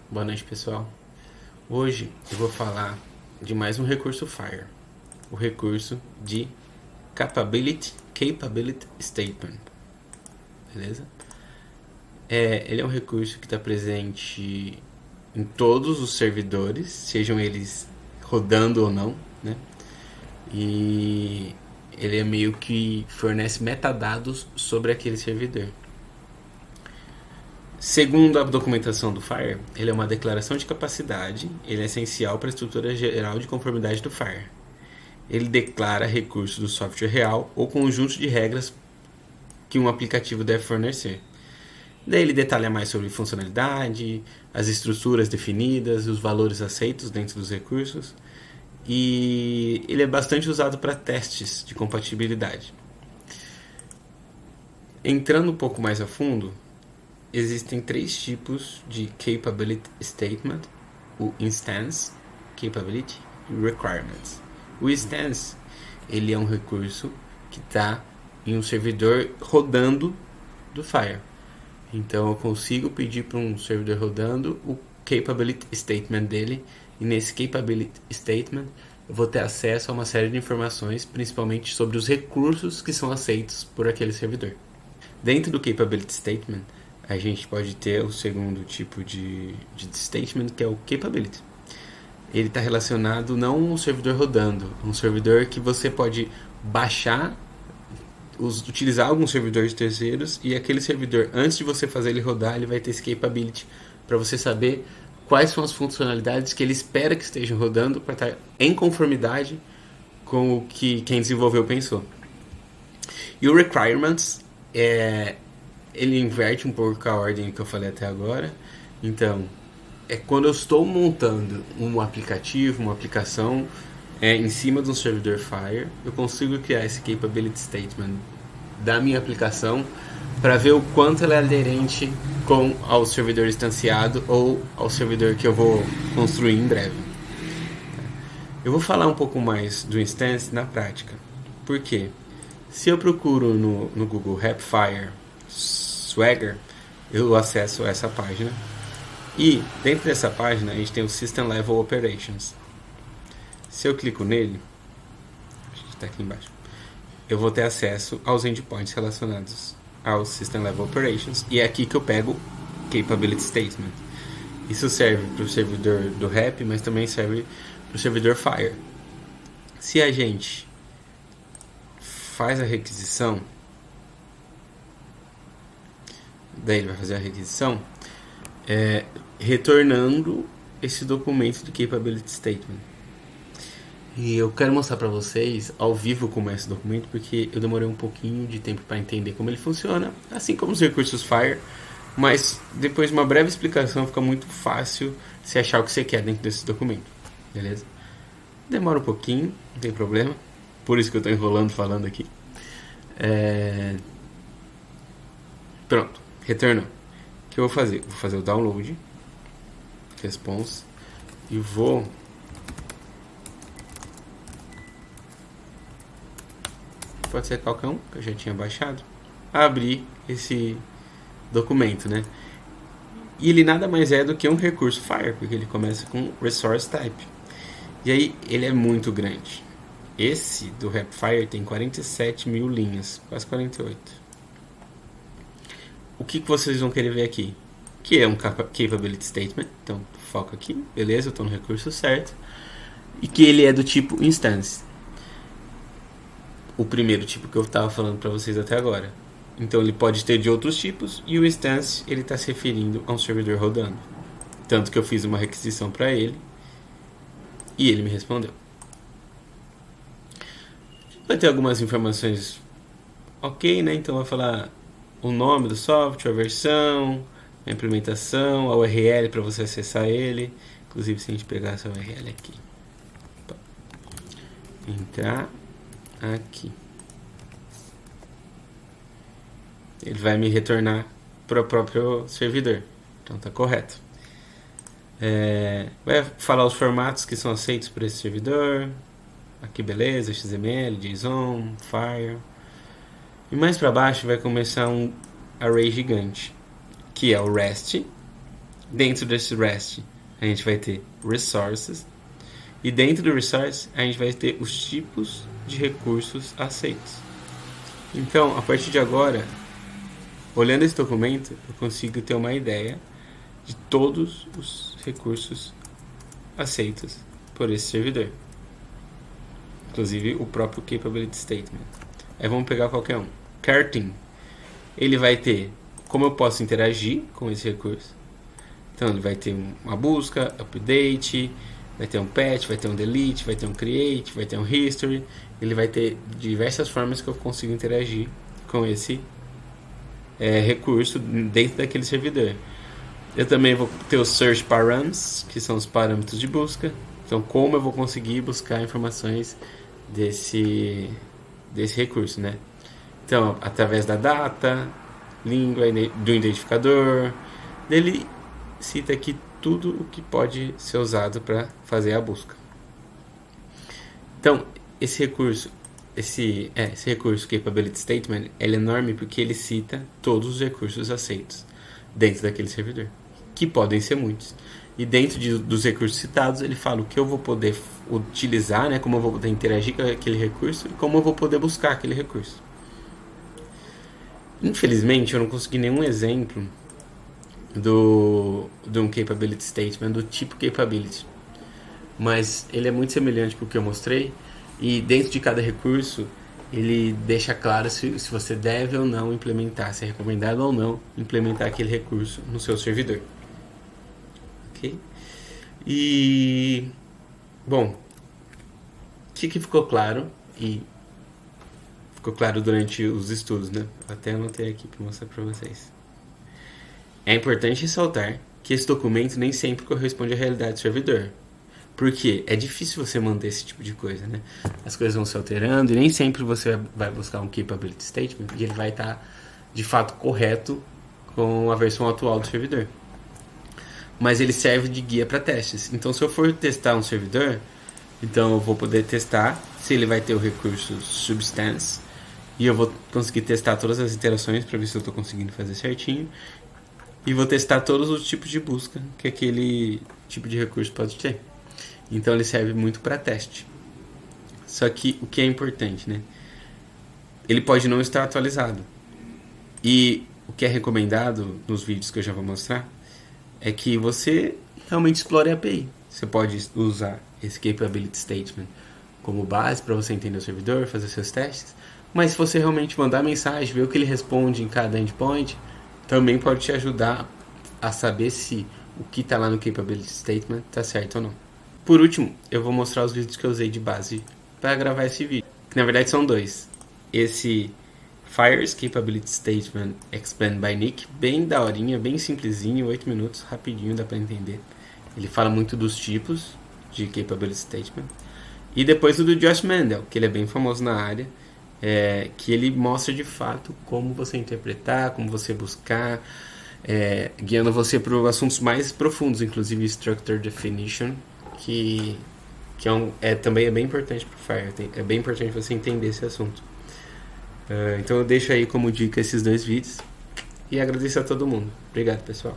Boa noite, pessoal. Hoje eu vou falar de mais um recurso Fire, o recurso de Capability Statement, beleza? Ele é um recurso que está presente em todos os servidores, sejam eles rodando ou não, né? E ele é meio que fornece metadados sobre aquele servidor. Segundo a documentação do FIRE, ele é uma declaração de capacidade, ele é essencial para a estrutura geral de conformidade do FIRE. Ele declara recursos do software real ou conjunto de regras que um aplicativo deve fornecer. Daí ele detalha mais sobre funcionalidade, as estruturas definidas, os valores aceitos dentro dos recursos, e ele é bastante usado para testes de compatibilidade. Entrando um pouco mais a fundo, existem três tipos de Capability Statement: o Instance, Capability e Requirements. O Instance, ele é um recurso que está em um servidor rodando do Fire. Então eu consigo pedir para um servidor rodando o Capability Statement dele, e nesse Capability Statement eu vou ter acesso a uma série de informações, principalmente sobre os recursos que são aceitos por aquele servidor. Dentro do Capability Statement, a gente pode ter o segundo tipo de statement, que é o Capability. Ele está relacionado não a um servidor rodando, um servidor que você pode baixar, utilizar algum servidor de terceiros, e aquele servidor, antes de você fazer ele rodar, ele vai ter esse Capability para você saber quais são as funcionalidades que ele espera que estejam rodando para estar em conformidade com o que quem desenvolveu pensou. E o Requirements ele inverte um pouco a ordem que eu falei até agora. Então, é quando eu estou montando um aplicativo, uma aplicação em cima de um servidor Fire, eu consigo criar esse Capability Statement da minha aplicação para ver o quanto ela é aderente ao servidor instanciado ou ao servidor que eu vou construir em breve. Eu vou falar um pouco mais do instance na prática. Por quê? Se eu procuro no Google Rapfire Swagger, eu acesso essa página, e dentro dessa página a gente tem o System Level Operations. Se eu clico nele, está aqui embaixo, eu vou ter acesso aos endpoints relacionados ao System Level Operations, e é aqui que eu pego Capability Statement. Isso serve para o servidor do RAP, mas também serve para o servidor Fire. Se a gente faz a requisição, daí ele vai fazer a requisição retornando esse documento de Capability Statement. E eu quero mostrar para vocês ao vivo como é esse documento, porque eu demorei um pouquinho de tempo para entender como ele funciona, assim como os recursos Fire, mas depois de uma breve explicação fica muito fácil se achar o que você quer dentro desse documento, beleza? Demora um pouquinho, não tem problema, por isso que eu estou enrolando falando aqui. Pronto, retornou. O que eu vou fazer? Vou fazer o download, response, e vou pode ser qualquer um que eu já tinha baixado, abrir esse documento, né? E ele nada mais é do que um recurso Fire, porque ele começa com resource type. E aí ele é muito grande. Esse do Rapfire tem 47 mil linhas, quase 48. O que vocês vão querer ver aqui? Que é um Capability Statement. Então, foco aqui. Beleza, eu estou no recurso certo. E que ele é do tipo Instance. O primeiro tipo que eu estava falando para vocês até agora. Então, ele pode ter de outros tipos. E o Instance, ele está se referindo a um servidor rodando. Tanto que eu fiz uma requisição para ele. E ele me respondeu. Vai ter algumas informações ok, né? Então vai falar o nome do software, a versão, a implementação, a URL para você acessar ele. Inclusive, se a gente pegar essa URL aqui, entrar aqui, ele vai me retornar para o próprio servidor. Então tá correto. Vai falar os formatos que são aceitos por esse servidor. Aqui beleza, XML, JSON, Fire. E mais para baixo vai começar um array gigante, que é o REST, Dentro desse REST, a gente vai ter resources. E dentro do resource, a gente vai ter os tipos de recursos aceitos. Então, a partir de agora, olhando esse documento, eu consigo ter uma ideia de todos os recursos aceitos por esse servidor. Inclusive o próprio Capability Statement. Aí vamos pegar qualquer um. Carting. Ele vai ter como eu posso interagir com esse recurso. Então ele vai ter uma busca, update, vai ter um patch, vai ter um delete, vai ter um create, vai ter um history. Ele vai ter diversas formas que eu consigo interagir com esse recurso dentro daquele servidor. Eu também vou ter os search params, que são os parâmetros de busca. Então, como eu vou conseguir buscar informações desse recurso, né? Então, através da data, língua, do identificador. Ele cita aqui tudo o que pode ser usado para fazer a busca. Então, esse recurso Capability Statement, ele é enorme porque ele cita todos os recursos aceitos dentro daquele servidor, que podem ser muitos. E dentro dos recursos citados, ele fala o que eu vou poder utilizar, né, como eu vou poder interagir com aquele recurso e como eu vou poder buscar aquele recurso. Infelizmente, eu não consegui nenhum exemplo de um Capability Statement do tipo Capability. Mas ele é muito semelhante com o que eu mostrei. E dentro de cada recurso, ele deixa claro se você deve ou não implementar, se é recomendado ou não implementar aquele recurso no seu servidor. Ok? E, bom, o que ficou claro? E ficou claro durante os estudos, né? Até anotei aqui para mostrar para vocês. É importante ressaltar que esse documento nem sempre corresponde à realidade do servidor. Porque é difícil você manter esse tipo de coisa, né? As coisas vão se alterando e nem sempre você vai buscar um Capability Statement e ele vai estar, de fato, correto com a versão atual do servidor. Mas ele serve de guia para testes. Então, se eu for testar um servidor, então eu vou poder testar se ele vai ter o recurso Substance e eu vou conseguir testar todas as interações para ver se eu estou conseguindo fazer certinho. E vou testar todos os tipos de busca que aquele tipo de recurso pode ter. Então ele serve muito para teste. Só que o que é importante, né? Ele pode não estar atualizado. E o que é recomendado nos vídeos que eu já vou mostrar é que você realmente explore a API. Você pode usar esse Capability Statement como base para você entender o servidor, fazer seus testes. Mas se você realmente mandar mensagem, ver o que ele responde em cada endpoint, também pode te ajudar a saber se o que está lá no Capability Statement está certo ou não. Por último, eu vou mostrar os vídeos que eu usei de base para gravar esse vídeo. Que na verdade são dois. Esse Fires Capability Statement Explained by Nick, bem daorinha, bem simplesinho, 8 minutos, rapidinho, dá para entender. Ele fala muito dos tipos de Capability Statement. E depois o do Josh Mandel, que ele é bem famoso na área, que ele mostra de fato como você interpretar, como você buscar, guiando você para assuntos mais profundos, inclusive Structure Definition, que também é bem importante para o Fire. É bem importante você entender esse assunto. Então eu deixo aí como dica esses dois vídeos e agradeço a todo mundo. Obrigado, pessoal.